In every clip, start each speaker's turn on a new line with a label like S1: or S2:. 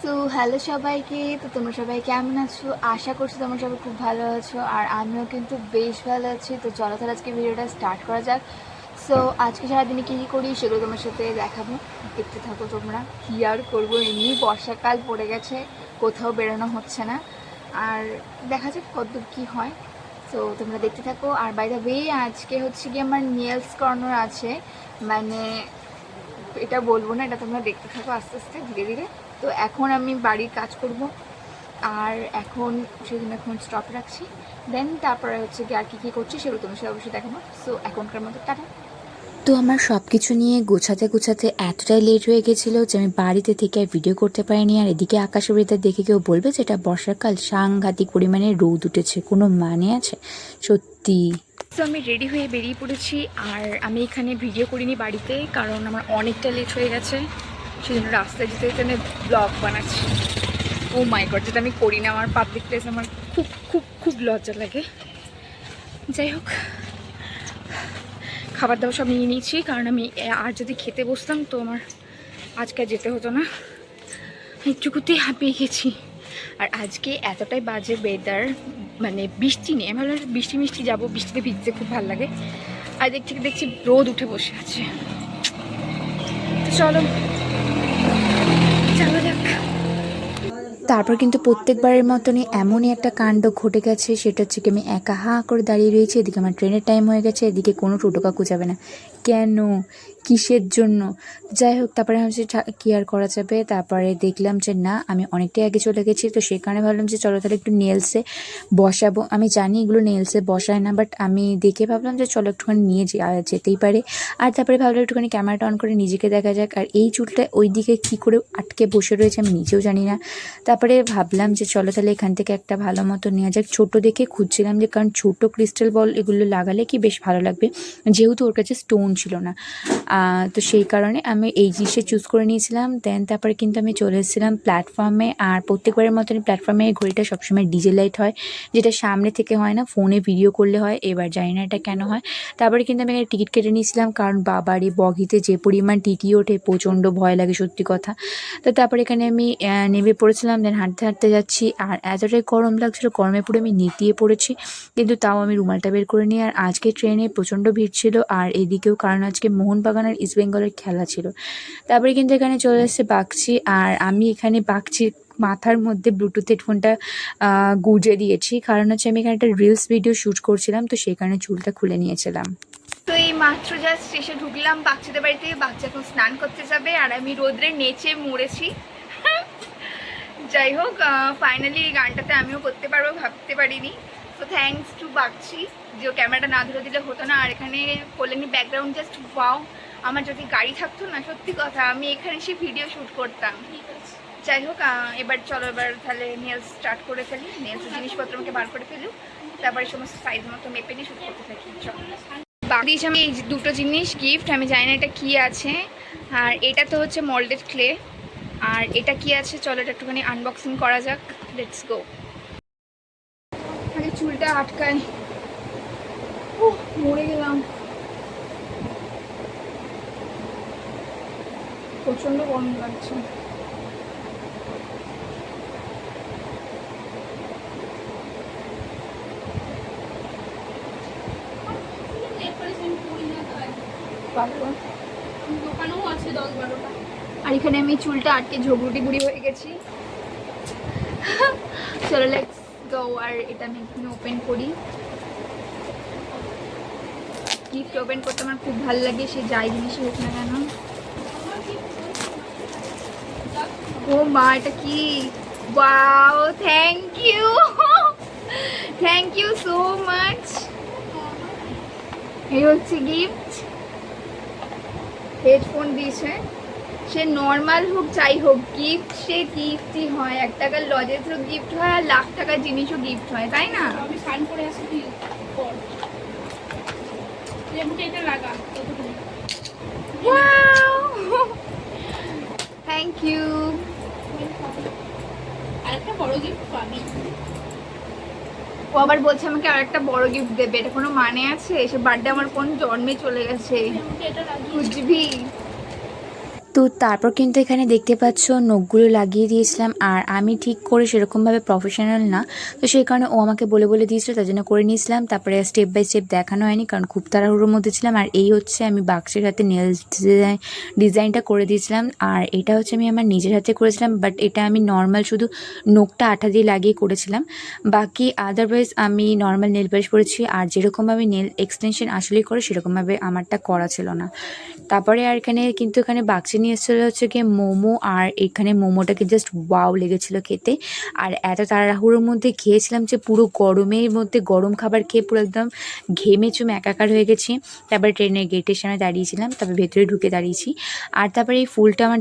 S1: So hello সবাইকে। তো তোমরা সবাই কেমন আছো? আশা করছি তোমরা সবাই খুব ভালো আছো, আর আমিও কিন্তু বেশ ভালো আছি। তো চলো তাহলে আজকে ভিডিওটা স্টার্ট করা যাক। সো আজকে সারাদিনে কী কী করি সেগুলো তোমার সাথে দেখাবো, দেখতে থাকো তোমরা। কী আর করবো, এমনি বর্ষাকাল পড়ে গেছে, কোথাও বেরোনো হচ্ছে না, আর দেখা যাক কতদূর কী হয়। সো তোমরা দেখতে থাকো। আর বাই দ্য ওয়ে, আজকে হচ্ছে কি আমার নেলস করানোর আছে, মানে এটা বলবো না, এটা তোমরা দেখতে থাকো আস্তে আস্তে ধীরে ধীরে। তো এখন আমি বাড়ির কাজ করব, আর এখন সেজন্য এখন স্টপ রাখছি। দেন তারপরে হচ্ছে কি আর কী করছি সেগুলো তোমার সাথে অবশ্যই দেখাবো। সো এখনকার মতো টাটা।
S2: তো আমার সব কিছু নিয়ে গোছাতে গোছাতে এতটাই লেট হয়ে গেছিলো যে আমি বাড়িতে থেকে আর ভিডিও করতে পারিনি। আর এদিকে আকাশের ওয়েদার দেখে কেউ বলবে যে এটা বর্ষাকাল, সাংঘাতিক পরিমাণে রোদ উঠেছে, কোনো মানে আছে সত্যি।
S1: তো আমি রেডি হয়ে বেরিয়ে পড়েছি, আর আমি এখানে ভিডিও করিনি বাড়িতে, কারণ আমার অনেকটা লেট হয়ে গেছে, সেজন্য রাস্তায় যেতে যেতে আমি ব্লগ বানাচ্ছি। ও মাই গড, যেটা আমি করি না, আমার পাবলিক প্লেস আমার খুব খুব খুব লজ্জা লাগে। যাই হোক, খাবার দাবার সব নিয়ে নিয়েছি, কারণ আমি আর যদি খেতে বসতাম তো আমার আজকে যেতে হতো না। একটুকুতেই হাঁপিয়ে গেছি। আর আজকে এতটাই বাজে ওয়েদার, মানে বৃষ্টি নেই, আমি ভাবলাম বৃষ্টি মিষ্টি যাবো, বৃষ্টিতে ভিজতে খুব ভালো লাগে, আর দেখছি রোদ উঠে বসে আছে। চলো চলো যাক।
S2: তারপর কিন্তু প্রত্যেকবারের মতনই এমনই একটা কাণ্ড ঘটে গেছে, সেটা হচ্ছে কি আমি একা হাঁ করে দাঁড়িয়ে রয়েছি। এদিকে আমার ট্রেনের টাইম হয়ে গেছে, এদিকে কোনো টোটো কাকু যাবে না। কেন, কিসের জন্য? যাই হোক, তারপরে আমি কি আর করা যাবে। তারপরে দেখলাম যে না, আমি অনেকটাই আগে চলে গেছি, তো সেই কারণে ভাবলাম যে চলো তাহলে একটু নেলসে বসাবো। আমি জানি এগুলো নেলসে বসায় না, বাট আমি দেখে ভাবলাম যে চলো একটুখানি নিয়ে যেতেই পারে। আর তারপরে ভাবলাম একটুখানি ক্যামেরাটা অন করে নিজেকে দেখা যাক। আর এই চুলটা ওই দিকে কী করে আটকে বসে রয়েছে আমি নিজেও জানি না। তারপরে ভাবলাম যে চলো তাহলে এখান থেকে একটা ভালো মতো নেওয়া যাক। ছোটো দেখে খুঁজছিলাম যে, কারণ ছোটো ক্রিস্টাল বল এগুলো লাগালে কি বেশ ভালো লাগবে, যেহেতু ওর কাছে স্টোন ছিল না। তো সেই কারণে আমি এই জিনিসটা চুজ করে নিয়েছিলাম। দেন তারপরে কিন্তু আমি চলে এসেছিলাম প্ল্যাটফর্মে। আর প্রত্যেকবারের মতন প্ল্যাটফর্মে ঘড়িটা সবসময় ডিজে লাইট হয়, যেটা সামনে থেকে হয় না, ফোনে ভিডিও করলে হয়। এবার জানি না এটা কেন হয়। তারপরে কিন্তু আমি এখানে টিকিট কেটে নিয়েছিলাম, কারণ বাবারে বগিতে যে পরিমাণ টিটি ওঠে, প্রচণ্ড ভয় লাগে সত্যি কথা। তো তারপরে এখানে আমি নেমে পড়েছিলাম। দেন হাঁটতে হাঁটতে যাচ্ছি, আর এতটাই গরম লাগছিলো, গরমে পুরো আমি নেতিয়ে পড়েছি, কিন্তু তাও আমি রুমালটা বের করে নিই। আর আজকে ট্রেনে প্রচণ্ড ভিড় ছিল, আর এদিকেও কারণ আজকে মোহনবাগান আর ইস্টবেঙ্গলের খেলা ছিল। তারপরে কিন্তু এখানে চলে এসেছে বাগচি, আর আমি এখানে বাগচির মাথার মধ্যে ব্লুটুথ হেডফোনটা গুঁজে দিয়েছি, কারণ হচ্ছে আমি এখানে একটা রিলস ভিডিও শ্যুট করছিলাম, তো সেই কারণে চুলটা খুলে নিয়েছিলাম।
S1: তো এই মাত্র জাস্ট এসে ঢুকলাম বাচ্চাদের বাড়িতে, বাচ্চা এখন স্নান করতে যাবে, আর আমি রোদ্রে নেচে মরেছি। যাই হোক, ফাইনালি এই গানটাতে আমিও করতে পারবো, ভাবতে পারিনি। তো থ্যাঙ্কস টু বাগচি, যে ও ক্যামেরাটা না ধরে দিলে হতো না। আর এখানে কল্যাণী ব্যাকগ্রাউন্ড জাস্ট ওয়াও। আমার যদি গাড়ি থাকতো না, সত্যি কথা আমি এখানে এসে ভিডিও শ্যুট করতাম। যাই হোক, এবার চলো এবার তাহলে নেলস স্টার্ট করে ফেলি। নেলসের জিনিসপত্র আমাকে বার করে ফেলুক, তারপরে সমস্ত সাইজ মতো মেপে নিয়ে শ্যুট করতে থাকি। চলো দিয়েছি আমি এই দুটো জিনিস গিফট, আমি জানি না এটা কী আছে। আর এটা তো হচ্ছে মোল্ডেড ক্লে, আর এটা কি আছে চলো এটা একটুখানি আনবক্সিং করা যাক। Let's go. আরে চুলটা আটকায়, মরে গেলাম, প্রচন্ড গরম লাগছে। দোকানেও আছে 10-12টা। আর এখানে আমি চুলটা আটকে ঝগড়ুটি বুড়ি হয়ে গেছি। চলো লেটস গো। আর এটা আমি এখানে ওপেন করি। গিফট ওপেন করতে আমার খুব ভালো লাগে, সে যাই জিনিসই হোক না কেন। ও মা, এটা কি? Wow, thank you, thank you so much. এই হচ্ছে গিফট, হেডফোন দিয়েছে। সে নর্মাল হোক যাই হোক, গিফট সে গিফটই হয়। 1 টাকার লজেন্সও গিফট হয়, আর লাখ টাকার জিনিসও গিফট হয়, তাই না? আমি সাইন করে আসি, তুই পর এটা লাগা। Wow, thank you. আরেকটা বড় গিফট পাবি। ও আবার বলছে আমাকে আরেকটা বড় গিফট দেবে, এটা কোনো মানে আছে? সে বার্থডে আমার কোন জন্মে চলে গেছে, বুঝবি?
S2: তো তারপর কিন্তু এখানে দেখতে পাচ্ছ নখগুলো লাগিয়ে দিয়েছিলাম, আর আমি ঠিক করে সেরকমভাবে প্রফেশনাল না, তো সেই কারণে ও আমাকে বলে বলে দিয়েছিল, তার জন্য করে নিয়েছিলাম। তারপরে স্টেপ বাই স্টেপ দেখানো হয়নি কারণ খুব তাড়াহুড়োর মধ্যে ছিলাম। আর এই হচ্ছে আমি বাক্সের হাতে নেলস ডিজাইনটা করে দিয়েছিলাম, আর এটা হচ্ছে আমি আমার নিজের হাতে করেছিলাম, বাট এটা আমি নর্মাল শুধু নখটা আঠা দিয়ে লাগিয়ে করেছিলাম। বাকি আদারওয়াইজ আমি নর্মাল নেল পালিশ করেছি, আর যেরকমভাবে নেল এক্সটেনশন আসলেই করে সেরকমভাবে আমারটা করা ছিল না। তারপরে আর এখানে বাক্সে নিয়ে এসেছিলো হচ্ছে গিয়ে মোমো, আর এখানে মোমোটাকে জাস্ট ওয়াও লেগেছিলো খেতে। আর এত তাড়াহুড়োর মধ্যে খেয়েছিলাম যে পুরো গরমের মধ্যে গরম খাবার খেয়ে পুরো একদম ঘেমে চুমে একাকার হয়ে গেছি। তারপরে ট্রেনের গেটের সামনে দাঁড়িয়েছিলাম, তারপরে ভেতরে ঢুকে দাঁড়িয়েছি। আর তারপরে এই ফুলটা আমার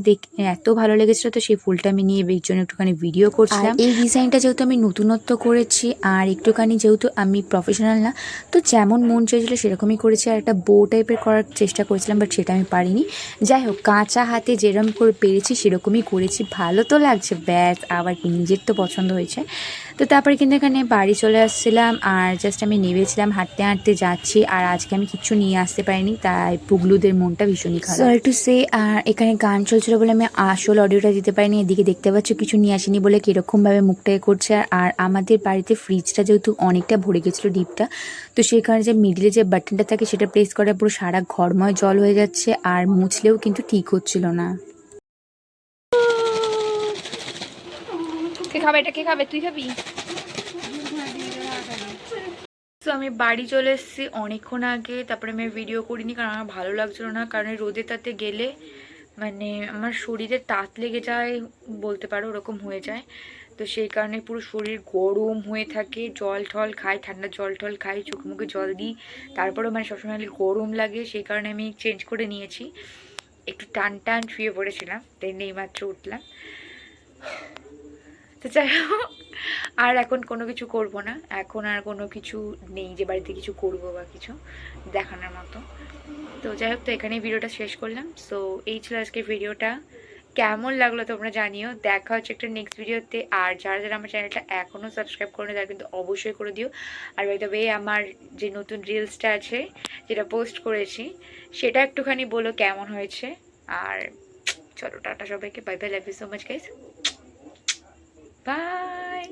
S2: এত ভালো লেগেছিলো, তো সেই ফুলটা আমি নিয়ে এর জন্য একটুখানি ভিডিও করছিলাম। এই ডিজাইনটা যেহেতু আমি নতুনত্ব করেছি, আর একটুখানি যেহেতু আমি প্রফেশনাল না, তো যেমন মন চেয়েছিল সেরকমই করেছি। আর একটা বো টাইপের করার চেষ্টা করেছিলাম, বাট সেটা আমি পারিনি। যাই হোক, কাঁচা হাতে যেরকম করে পেরেছি সেরকমই করেছি, ভালো তো লাগছে, ব্যাস আবার কি, নিজের তো পছন্দ হয়েছে। তো তারপরে কিন্তু এখানে বাড়ি চলে আসছিলাম, আর জাস্ট আমি নেমেছিলাম, হাঁটতে হাঁটতে যাচ্ছি। আর আজকে আমি কিচ্ছু নিয়ে আসতে পারিনি, তাই পুগলুদের মনটা ভীষণই খারাপ, সরি টু সে। আর এখানে গান চলছিল বলে আমি আসল অডিওটা দিতে পারিনি। এদিকে দেখতে পাচ্ছ কিছু নিয়ে আসিনি বলে কীরকমভাবে মুখটাকে করছে। আর আমাদের বাড়িতে ফ্রিজটা যেহেতু অনেকটা ভরে গেছিলো ডিপটা, তো সেই কারণে যে মিডিলে যে বাটনটা থাকে সেটা প্রেস করে পুরো সারা ঘরময় জল হয়ে যাচ্ছে, আর মুছলেও কিন্তু ঠিক হচ্ছিল না।
S1: কে খাবে এটা, কে খাবে? তুই খাবি? তো আমি বাড়ি চলে এসেছি অনেকক্ষণ আগে। তারপরে আমি ভিডিও করিনি কারণ আমার ভালো লাগছিল না, কারণ রোদে তাতে গেলে মানে আমার শরীরে তাত লেগে যায় বলতে পারো, ওরকম হয়ে যায়। তো সেই কারণে পুরো শরীর গরম হয়ে থাকে, জল টল খাই, ঠান্ডা জল টল খাই, চোখে মুখে জল দিই, তারপরেও মানে সবসময় গরম লাগে। সেই কারণে আমি চেঞ্জ করে নিয়েছি, একটু টান টান শুয়ে পড়েছিলাম, দেন এইমাত্র উঠলাম। তো যাই হোক, আর এখন কোনো কিছু করব না, এখন আর কোনো কিছু নেই যে বাড়িতে কিছু করব বা কিছু দেখানোর মতো। তো যাই হোক, তো এখানেই ভিডিওটা শেষ করলাম। সো এই ছিল আজকের ভিডিওটা, কেমন লাগলো তোমরা জানিও। দেখা হচ্ছে একটা নেক্সট ভিডিওতে। আর যারা যারা আমার চ্যানেলটা এখনও সাবস্ক্রাইব করে তারা কিন্তু অবশ্যই করে দিও। আর বাই দ্য ওয়ে, আমার যে নতুন রিলসটা আছে যেটা পোস্ট করেছি সেটা একটুখানি বলো কেমন হয়েছে। আর চলো টাটা সবাইকে, bye bye, love you so much guys, by.